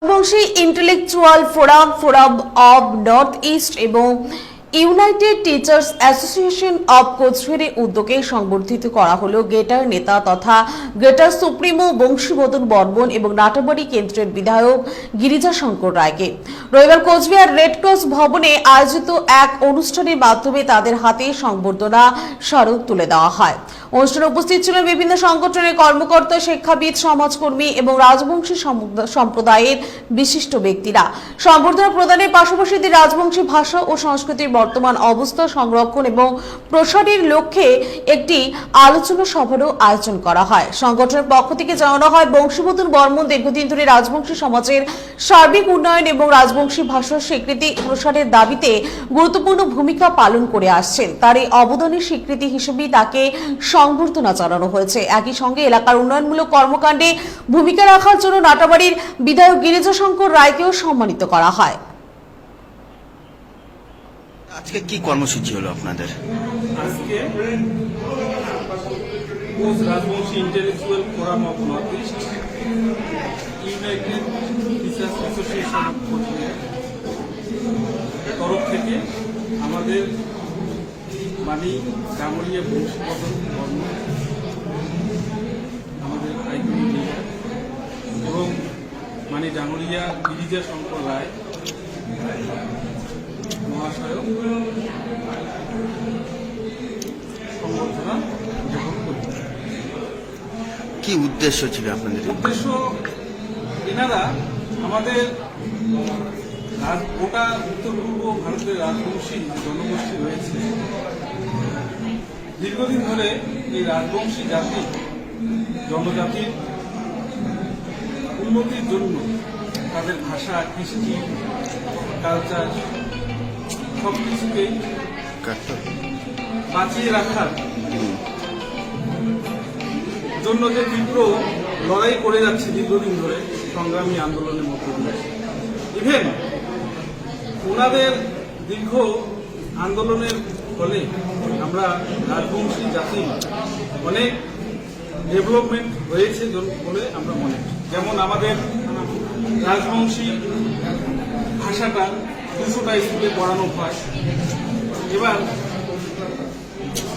Banshi Intellectual Forum of North East এবং United Teachers Association of কোচবিহারের উদ্যোগে সংবর্ধিত করা হলো গেটার নেতা তথা গেটার সুপ্রিমো বংশীবদন বর্মন এবং নাটাবাড়ি কেন্দ্রের বিধায়ক গিরিজা শঙ্কর রায়কে। রবিবার কোচবিহার রেডক্রস ভবনে আয়োজিত এক অনুষ্ঠানের মাধ্যমে তাদের হাতে সংবর্ধনা স্মারক তুলে দেওয়া হয়। অনুষ্ঠানে উপস্থিত ছিলেন বিভিন্ন সংগঠনের কর্মকর্তা, শিক্ষাবিদ, সমাজকর্মী এবং রাজবংশী সম্প্রদায়ের বিশিষ্ট ব্যক্তিরা। সংবর্ধনা প্রদানের পাশাপাশি রাজবংশী ভাষা ও সংস্কৃতির বর্তমান অবস্থা সংরক্ষণ এবং প্রসারের লক্ষ্যে একটি আলোচনা সভারও আয়োজন করা হয়। সংগঠনের পক্ষ থেকে জানানো হয়, বংশীবদন বর্মন দীর্ঘদিন ধরে রাজবংশী সমাজের সার্বিক উন্নয়ন এবং রাজবংশী ভাষার স্বীকৃতি প্রসারের দাবিতে গুরুত্বপূর্ণ ভূমিকা পালন করে আসছেন। তার এই অবদানের স্বীকৃতি হিসেবেই তাকে সংবর্ধনা জানানো হয়েছে। একই সঙ্গে এলাকার উন্নয়নমূলক কর্মকাণ্ডে ভূমিকা রাখার জন্য নাটাবাড়ির বিধায়ক গিরিজা শঙ্কর রায়কেও সম্মানিত করা হয়। আজকে কি কর্মসূচি হলো আপনাদের? আজকে Rajbanshi intellectual forum of North East, United Teachers Association of Cooch Behar তরফ থেকে আমাদের ডাঙরিয়া বংশীবদন বর্মন, আমাদের আইকনিক লিডার, এবং ডাঙরিয়া গিরিজা শঙ্কর রায় মহাশয় সম্বর্ধনা গ্রহণ করবে। কি উদ্দেশ্য ছিল আপনাদের? উদ্দেশ্য, এনারা আমাদের গোটা উত্তর পূর্ব ভারতের রাজবংশী জনগোষ্ঠী রয়েছে, দীর্ঘদিন ধরে এই রাজবংশী জাতি জনজাতির উন্নতির জন্য তাদের ভাষা, কৃষ্টি, কালচার সবকিছুকেই বাঁচিয়ে রাখার জন্য যে তীব্র লড়াই করে যাচ্ছে দীর্ঘদিন ধরে সংগ্রামী আন্দোলনের মধ্য দিয়ে। ইভেন ওনাদের দীর্ঘ আন্দোলনের ফলে আমরা রাজবংশী জাতি অনেক ডেভেলপমেন্ট হয়েছে বলে আমরা মনে করি। যেমন আমাদের রাজবংশী ভাষাটা 200টা স্কুলে পড়ানো হয়। এবার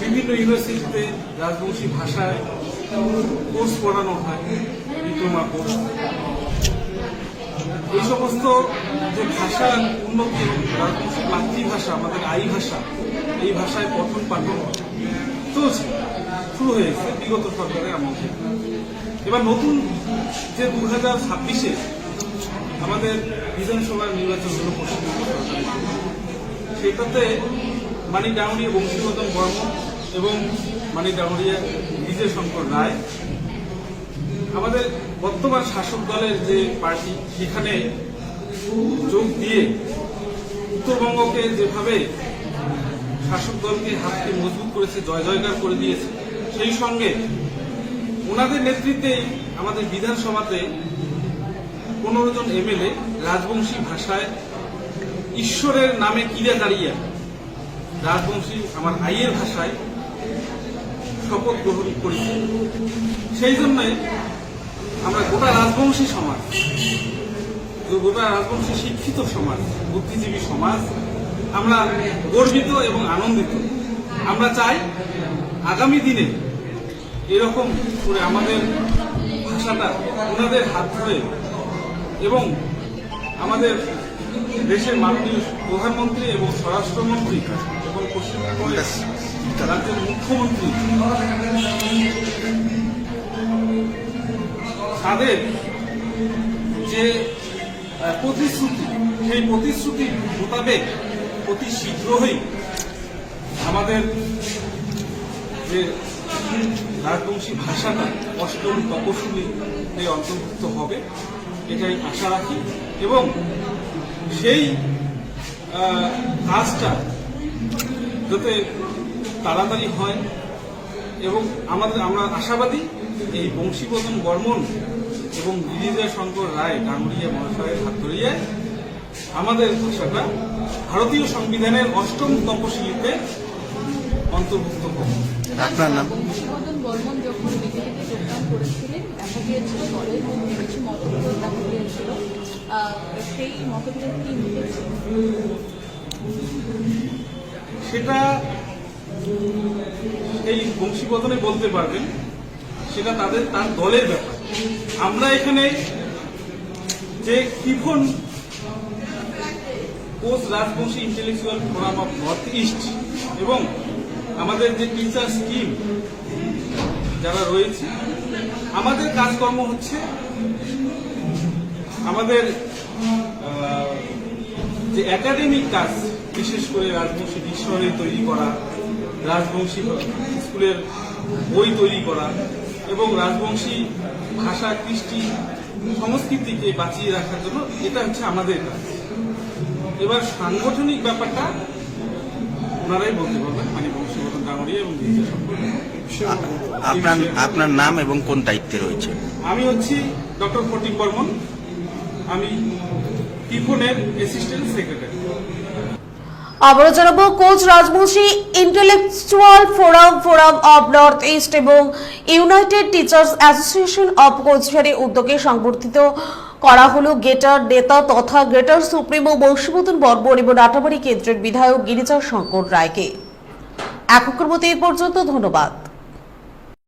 বিভিন্ন ইউনিভার্সিটিতে রাজবংশী ভাষায় কোর্স পড়ানো হয়, ডিপ্লোমা কোর্স। এই সমস্ত যে ভাষার উন্নতি এবং রাজবংশী মাতৃভাষা, আমাদের আই ভাষা, এই ভাষায় পঠন পাঠন চলছে, শুরু হয়েছে বিগত সরকারের আমলে। এবার নতুন যে 2026-এ আমাদের বিধানসভার নির্বাচন হলো পশ্চিমবঙ্গ সরকারের, সেটাতে ডাঙরিয়া বংশীবদন বর্মন এবং ডাঙরিয়া গিরিজা শঙ্কর রায় আমাদের বর্তমান শাসক দলের যে পার্টি, সেখানে যোগ দিয়ে উত্তরবঙ্গকে যেভাবে শাসক দলকে হাতকে মজবুত করেছে, জয় জয়কার করে দিয়েছে, সেই সঙ্গে ওনাদের নেতৃত্বে আমাদের বিধানসভাতে 15 জন এমএলএ রাজবংশী ভাষায় ঈশ্বরের নামে কিরা দাঁড়িয়ে রাজবংশী আমার আইয়ের ভাষায় শপথ গ্রহণ করেছি। সেই জন্য আমরা গোটা রাজবংশী সমাজ, গোটা রাজবংশী শিক্ষিত সমাজ, বুদ্ধিজীবী সমাজ আমরা গর্বিত এবং আনন্দিত। আমরা চাই আগামী দিনে এরকম করে আমাদের ভাষাটা ওনাদের হাত ধরে এবং আমাদের দেশের মাননীয় প্রধানমন্ত্রী এবং স্বরাষ্ট্রমন্ত্রী এবং পশ্চিমবঙ্গের রাজ্যের মুখ্যমন্ত্রী তাদের যে প্রতিশ্রুতি, সেই প্রতিশ্রুতি মোতাবেক অতি শীঘ্রই আমাদের যে রাজবংশী ভাষাটা 8ম তপশিলীতে অন্তর্ভুক্ত হবে, এটাই আশা রাখি। এবং সেই কাজটা যাতে তাড়াতাড়ি হয় এবং আমরা আশাবাদী এই বংশীবদন বর্মন এবং গিরিজা শঙ্কর রায় ডাঙরিয়া মহাশয়ের হাত ধরিয়ে আমাদের ভাষাটা ভারতীয় সংবিধানের 8ম তপশিলীতে অন্তর্ভুক্ত হবে। আপনার নাম? বংশীবদন বর্মন যখন বিজেপিতে যোগদান করেছিলেন, দেখা গিয়েছিল দলের মধ্যে কিছু মতবিরোধ দেখা গিয়েছিল। সেই মতবিরোধ কি মিলেছে? সেটা এই বংশীবদনে বলতে পারবেন, সেটা তার দলের ব্যাপার। আমরা এখানে যে কিফন পোস্ট Rajbanshi intellectual forum of North East এবং আমাদের যে টিচার স্কিম যারা রয়েছে, আমাদের কাজকর্ম হচ্ছে আমাদের যে একাডেমিক কাজ, বিশেষ করে রাজবংশী ডিকশনারি তৈরি করা, রাজবংশী স্কুলের বই তৈরি করা এবং রাজবংশী ভাষা, কৃষ্টি, সংস্কৃতিকে বাঁচিয়ে রাখার জন্য এটা হচ্ছে আমাদের কাজ। এবার সাংগঠনিক ব্যাপারটা ওনারাই বলতে পারবেন, মানে বংশীবদন ডাঙরিয়া এবং নিজের সম্পর্কে। আপনার নাম এবং কোন দায়িত্বে রয়েছে? আমি হচ্ছি ডক্টর ফটিক বর্মন, আমি কিফনের অ্যাসিস্ট্যান্ট সেক্রেটারি। আবারও জানাবো, coach Rajbanshi intellectual Forum of North East এবং ইউনাইটেড টিচার্স অ্যাসোসিয়েশন অব কোচবিহারের উদ্যোগে সংবর্ধিত করা হলো গেটার নেতা তথা গ্রেটার সুপ্রিমো বংশীবদন বর্মন এবং নাটাবাড়ি কেন্দ্রের বিধায়ক গিরিজা শঙ্কর রায়কে। এখনকার মতো এই পর্যন্ত, ধন্যবাদ।